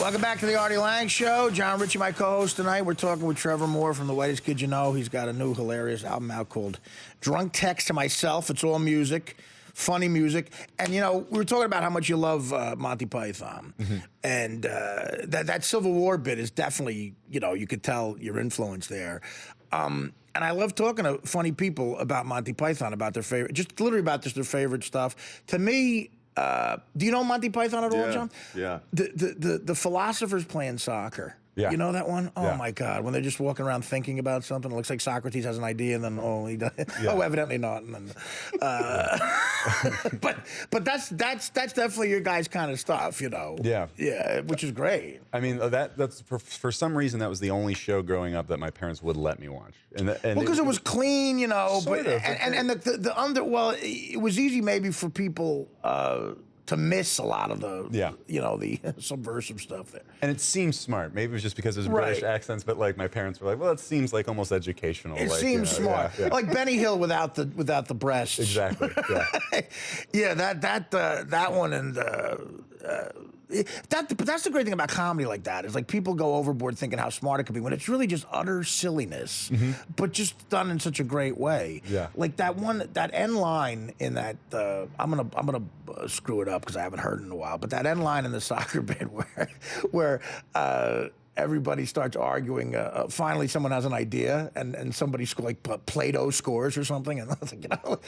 Welcome back to the Artie Lange Show. John Ritchie, my co-host tonight. We're talking with Trevor Moore from The Whitest Kid You Know. He's got a new hilarious album out called Drunk Text to Myself. It's all music, funny music. And, you know, we were talking about how much you love Monty Python. And that Civil War bit is definitely, you know, you could tell your influence there. And I love talking to funny people about Monty Python, about their favorite, just literally about just their favorite stuff. To me, do you know Monty Python at all, John? Yeah. The philosophers playing soccer. Yeah. You know that one? Oh, Yeah. my God. When they're just walking around thinking about something, it looks like Socrates has an idea, and then, oh, he does. Oh, evidently not. And then, but that's definitely your guys' kind of stuff, you know? Yeah. Yeah, which is great. I mean, that's for some reason that was the only show growing up that my parents would let me watch. And Well, because it was clean, you know. Sort of. It was easy maybe for people to miss a lot of the, you know, the subversive stuff there. And it seems smart. Maybe it was just because it was British accents, but like my parents were like, well, it seems like almost educational. It like, seems smart. Yeah. Like Benny Hill without the breasts. Exactly. Yeah. Yeah, that one and but that's the great thing about comedy like that is like people go overboard thinking how smart it could be when it's really just utter silliness, but just done in such a great way. Yeah. Like that end line in that I'm gonna screw it up because I haven't heard it in a while, but that end line in the soccer bit where everybody starts arguing. Finally, someone has an idea, and somebody like Plato scores or something, and I was like, you know,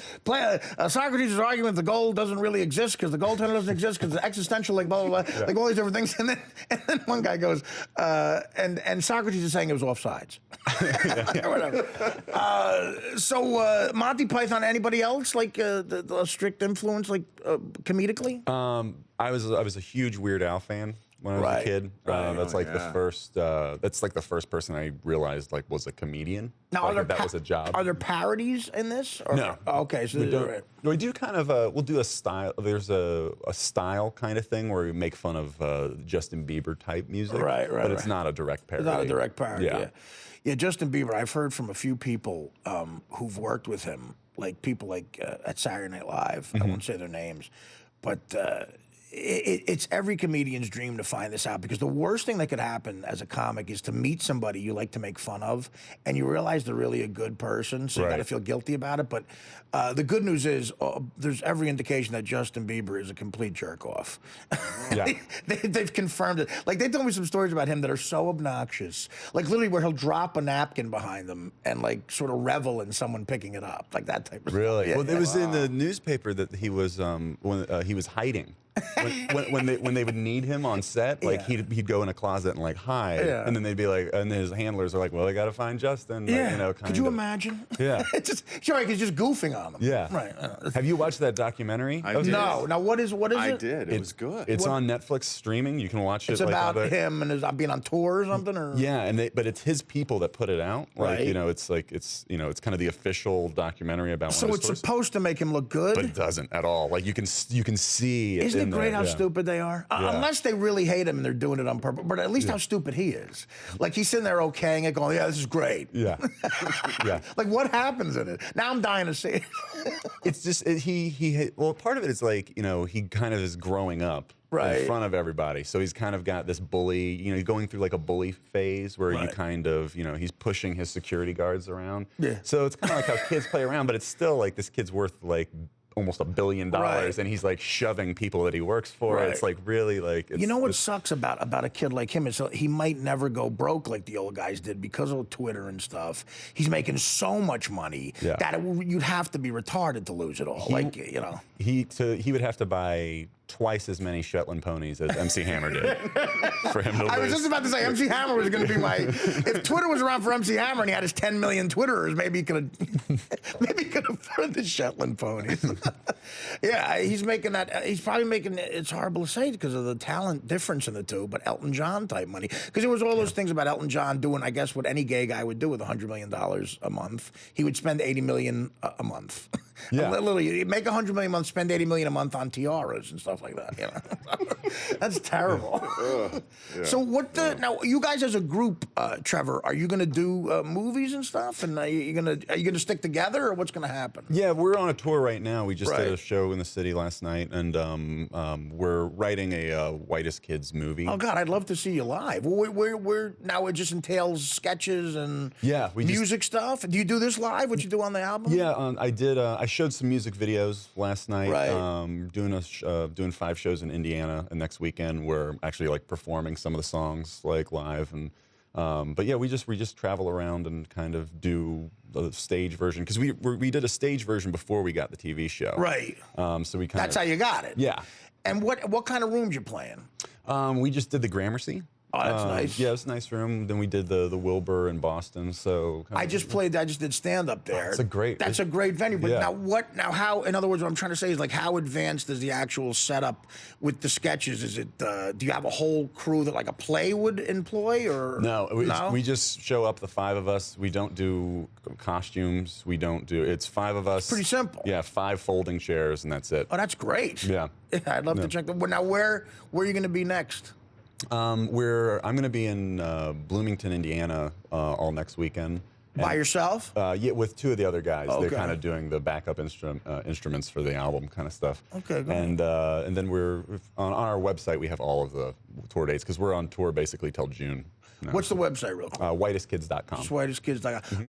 Socrates is arguing the goal doesn't really exist because the goaltender doesn't exist because the existential, like blah blah blah, like all these different things, and then one guy goes, and Socrates is saying it was offsides, or whatever. So Monty Python, anybody else like the strict influence, like comedically? I was a huge Weird Al fan when I was a kid. That's like the first. That's like the first person I realized like was a comedian. Now, like, that was a job. Are there parodies in this? Or? No. Oh, okay, so we do kind of. We'll do a style. There's a style kind of thing where we make fun of Justin Bieber type music. Right. But it's not a direct parody. It's not a direct parody. Yeah. Yeah, Justin Bieber. I've heard from a few people who've worked with him, like people like at Saturday Night Live. I won't say their names, but. It's every comedian's dream to find this out because the worst thing that could happen as a comic is to meet somebody you like to make fun of and you realize they're really a good person, so you got to feel guilty about it. But the good news is there's every indication that Justin Bieber is a complete jerk-off. Yeah. They've confirmed it. Like, they told me some stories about him that are so obnoxious. Like, literally where he'll drop a napkin behind them and, like, sort of revel in someone picking it up. Like, that type of stuff. Really? Yeah, well, it was in the newspaper that he was when he was hiding. when they would need him on set, like he'd go in a closet and like hide, and then they'd be like, and his handlers are like, well, they got to find Justin. Yeah. Like, you know, Could you imagine? Yeah. It's just he's just goofing on them. Yeah. Right. Have you watched that documentary? I did. No. Now what is it? I did. It was good. It's on Netflix streaming. You can watch it. It's about him and his being on tour or something, or but it's his people that put it out. Like you know, it's kind of the official documentary about. So it's supposed to make him look good, but it doesn't at all. Like you can see. Isn't it great how stupid they are? Unless they really hate him and they're doing it on purpose. But at least how stupid he is. Like he's sitting there okaying it, going, "Yeah, this is great." Yeah, yeah. Like what happens in it? Now I'm dying to see it. It's just well, part of it is like, you know, he kind of is growing up in front of everybody. So he's kind of got this bully, you know, he's going through like a bully phase where you kind of, you know, he's pushing his security guards around. Yeah. So it's kind of like how kids play around, but it's still like this kid's worth like almost $1 billion, and he's like shoving people that he works for. It's like really like. You know what sucks about a kid like him is he might never go broke like the old guys did because of Twitter and stuff. He's making so much money that you'd have to be retarded to lose it all. Like, you know, he would have to buy twice as many Shetland ponies as MC Hammer did for him to lose. I was just about to say MC Hammer was going to be my. If Twitter was around for MC Hammer and he had his 10 million Twitterers, maybe he could afford the Shetland ponies. Yeah, he's making that. He's probably making. It's horrible to say because of the talent difference in the two, but Elton John type money. Because there was all those things about Elton John doing, I guess, what any gay guy would do with $100 million a month. He would spend $80 million a month. Yeah. Literally, you make $100 million a month, spend $80 million a month on tiaras and stuff like that. You know? That's terrible. So now you guys as a group, Trevor, are you going to do movies and stuff? And are you going to stick together, or what's going to happen? Yeah, we're on a tour right now. We just did Right. a show in the city last night, and we're writing a Whitest Kids movie. Oh God, I'd love to see you live. Now it just entails sketches and music stuff. Do you do this live? What you do on the album? Yeah, I did. I showed some music videos last night. Right. Doing 5 shows in Indiana, and next weekend we're actually like performing some of the songs like live. And but yeah, we just travel around and kind of do the stage version, because we did a stage version before we got the TV show. Right. So we That's how you got it. Yeah. And what kind of rooms you playing? We just did the Gramercy. Oh, that's nice. Yeah, it's a nice room. Then we did the Wilbur in Boston. So I just did stand up there. That's a great venue. But yeah. how, in other words, what I'm trying to say is, like, how advanced is the actual setup with the sketches? Is it, do you have a whole crew that like a play would employ, or? No, we just show up, the 5 of us. We don't do costumes. It's 5 of us. It's pretty simple. Yeah, 5 folding chairs, and that's it. Oh, that's great. Yeah. I'd love to check them. Now, where are you going to be next? I'm going to be in Bloomington, Indiana, all next weekend. By yourself? Yeah, with 2 of the other guys. Okay. They're kind of doing the backup instruments for the album kind of stuff. Okay, good. And then we're on our website. We have all of the tour dates, because we're on tour basically till June. What's the website, real quick? Whitestkids.com. Whitestkids.com.